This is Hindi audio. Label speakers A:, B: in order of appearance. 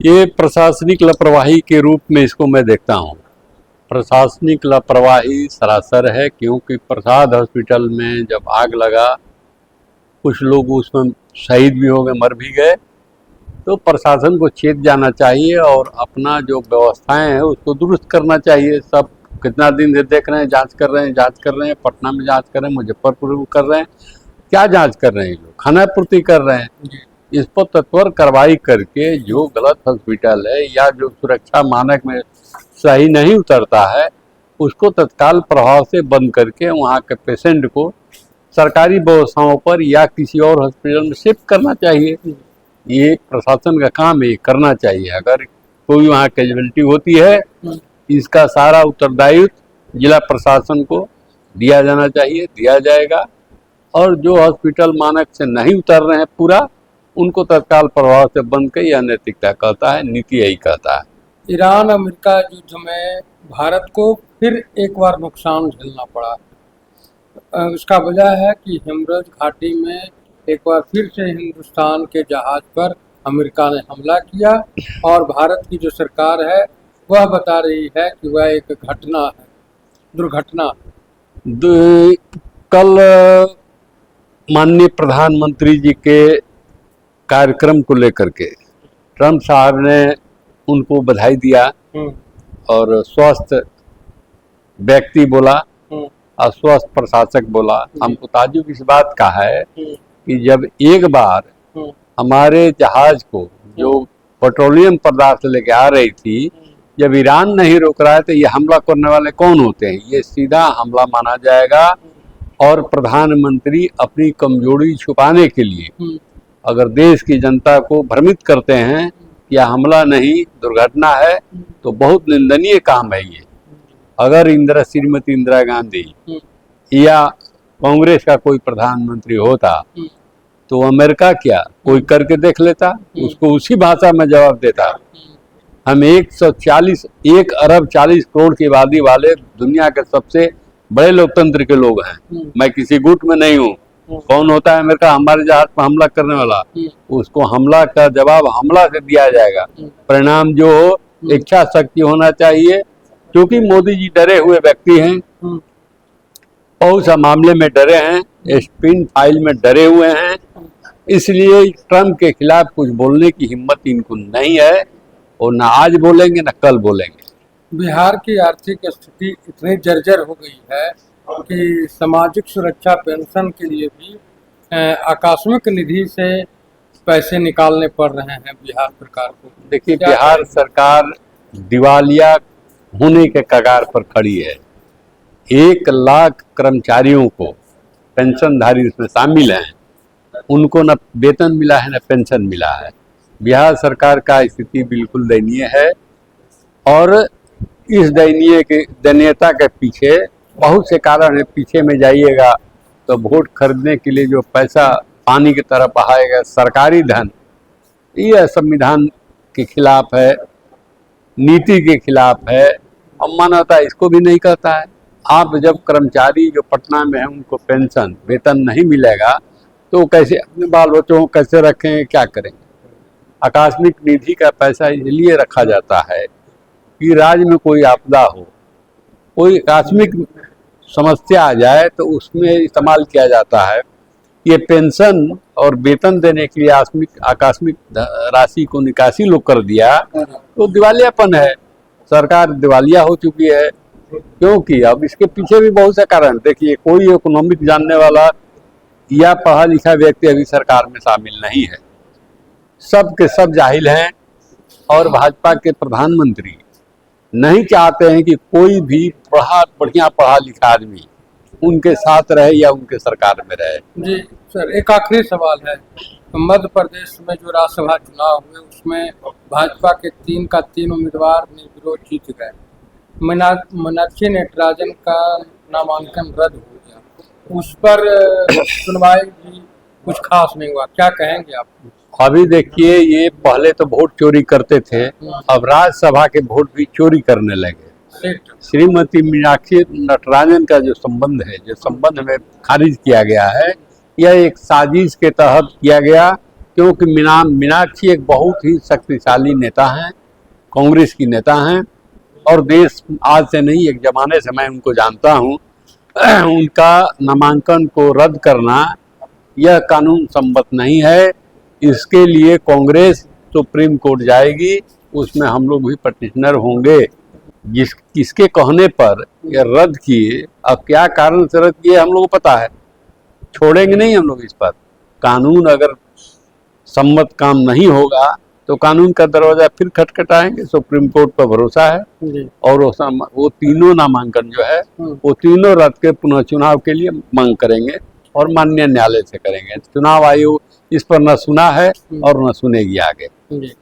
A: ये प्रशासनिक लापरवाही के रूप में इसको मैं देखता हूँ। प्रशासनिक लापरवाही सरासर है, क्योंकि प्रसाद हॉस्पिटल में जब आग लगा कुछ लोग उसमें शहीद भी हो गए, मर भी गए, तो प्रशासन को चेत जाना चाहिए और अपना जो व्यवस्थाएं हैं उसको दुरुस्त करना चाहिए। सब कितना दिन से देख रहे हैं, जांच कर रहे हैं, पटना में जांच कर रहे हैं, मुजफ्फरपुर में कर रहे हैं, क्या जांच कर रहे हैं? लोग खाना पूर्ति कर रहे हैं। इस पर तत्पर कार्रवाई करके जो गलत हॉस्पिटल है या जो सुरक्षा मानक में सही नहीं उतरता है उसको तत्काल प्रभाव से बंद करके वहाँ के पेशेंट को सरकारी व्यवस्थाओं पर या किसी और हॉस्पिटल में शिफ्ट करना चाहिए। ये प्रशासन का काम है, करना चाहिए। अगर कोई वहाँ कैजुअलिटी होती है इसका सारा उत्तरदायित्व जिला प्रशासन को दिया जाना चाहिए, दिया जाएगा। और जो हॉस्पिटल मानक से नहीं उतर रहे हैं पूरा, उनको तत्काल प्रभाव से बंद कर, यह नैतिकता कहता है, नीति यही कहता है।
B: ईरान अमेरिका युद्ध में भारत को फिर एक बार नुकसान झेलना पड़ा। इसका वजह है कि हिमरज घाटी में एक बार फिर से हिंदुस्तान के जहाज पर अमेरिका ने हमला किया और भारत की जो सरकार है वह बता रही है कि वह एक घटना है, दुर्घटना।
A: कल माननीय प्रधानमंत्री जी के कार्यक्रम को लेकर के ट्रम्प साहब ने उनको बधाई दिया और स्वस्थ व्यक्ति बोला, अस्वस्थ प्रशासक बोला। हमको ताज्जुब इस बात का है कि जब एक बार हमारे जहाज को जो पेट्रोलियम पदार्थ लेके आ रही थी, जब ईरान नहीं रोक रहा है तो ये हमला करने वाले कौन होते हैं? ये सीधा हमला माना जाएगा। और प्रधानमंत्री अपनी कमजोरी छुपाने के लिए अगर देश की जनता को भ्रमित करते हैं कि यह हमला नहीं दुर्घटना है, तो बहुत निंदनीय काम है ये। अगर श्रीमती इंदिरा गांधी या कांग्रेस का कोई प्रधानमंत्री होता तो अमेरिका क्या कोई करके देख लेता, उसको उसी भाषा में जवाब देता। हम 1 अरब 40 करोड़ की आबादी वाले दुनिया के सबसे बड़े लोकतंत्र के लोग हैं। मैं किसी गुट में नहीं हूँ। कौन होता है अमेरिका हमारे जहाज पर हमला करने वाला? उसको हमला का जवाब हमला से दिया जाएगा। परिणाम जो हो, इच्छा शक्ति होना चाहिए। क्योंकि मोदी जी डरे हुए व्यक्ति हैं, बहुत सा मामले में डरे हैं, स्पिन फाइल में डरे हुए हैं, इसलिए ट्रम्प के खिलाफ कुछ बोलने की हिम्मत इनको नहीं है और न आज बोलेंगे न कल बोलेंगे।
B: बिहार की आर्थिक स्थिति इतनी जर्जर हो गई है कि सामाजिक सुरक्षा पेंशन के लिए भी आकस्मिक निधि से पैसे निकालने पड़ रहे हैं बिहार सरकार को।
A: देखिए, बिहार सरकार दिवालिया होने के कगार पर खड़ी है। 1 लाख कर्मचारियों को पेंशनधारी इसमें शामिल हैं, उनको न वेतन मिला है न पेंशन मिला है। बिहार सरकार का स्थिति बिल्कुल दयनीय है और इस दयनीयता के पीछे बहुत से कारण है। पीछे में जाइएगा तो वोट खरीदने के लिए जो पैसा पानी की तरह बहाएगा, सरकारी धन, यह संविधान के खिलाफ है, नीति के खिलाफ है और मानवता इसको भी नहीं कहता है। आप जब कर्मचारी जो पटना में है उनको पेंशन वेतन नहीं मिलेगा तो कैसे अपने बाल बच्चों को कैसे रखेंगे, क्या करेंगे? आकस्मिक निधि का पैसा इसलिए रखा जाता है कि राज्य में कोई आपदा हो, कोई आकस्मिक समस्या आ जाए तो उसमें इस्तेमाल किया जाता है। ये पेंशन और वेतन देने के लिए आकस्मिक राशि को निकासी लोग कर दिया तो दिवालियापन है। सरकार दिवालिया हो चुकी है। क्योंकि अब इसके पीछे भी बहुत से कारण। देखिए, कोई इकोनॉमिक जानने वाला या पढ़ा लिखा व्यक्ति अभी सरकार में शामिल नहीं है, सब के सब जाहिल हैं। और भाजपा के प्रधानमंत्री नहीं चाहते हैं कि कोई भी बढ़िया पढ़ा लिखा आदमी उनके साथ रहे या उनके सरकार में रहे।
B: जी सर, एक आखिरी सवाल है। मध्य प्रदेश में जो राज्यसभा चुनाव हुए उसमें भाजपा के 3 का 3 उम्मीदवार निर्विरोध जीत गए। मीनाक्षी नटराजन का नामांकन रद्द हो गया, उस पर सुनवाई भी कुछ खास नहीं हुआ, क्या कहेंगे आप?
A: अभी देखिए, ये पहले तो वोट चोरी करते थे, अब राज्यसभा के वोट भी चोरी करने लगे। श्रीमती मीनाक्षी नटराजन का जो संबंध है, जो संबंध में खारिज किया गया है, यह एक साजिश के तहत किया गया क्योंकि मीनाक्षी एक बहुत ही शक्तिशाली नेता हैं, कांग्रेस की नेता हैं, और देश आज से नहीं एक जमाने से मैं उनको जानता हूं। उनका नामांकन को रद्द करना यह कानून सम्मत नहीं है। इसके लिए कांग्रेस सुप्रीम कोर्ट जाएगी, उसमें हम लोग भी पटिशनर होंगे। किसके कहने पर यह रद्द किए और क्या कारण से रद्द किए हम लोग को पता है, छोड़ेंगे नहीं हम लोग इस पर। कानून अगर सम्मत काम नहीं होगा तो कानून का दरवाजा फिर खटखटाएंगे। सुप्रीम कोर्ट पर भरोसा है
B: जी।
A: और वो तीनों नामांकन जो है वो तीनों रद्द के पुनः चुनाव के लिए मांग करेंगे और माननीय न्यायालय से करेंगे। चुनाव आयोग इस पर न सुना है और न सुनेगी आगे।
B: जी।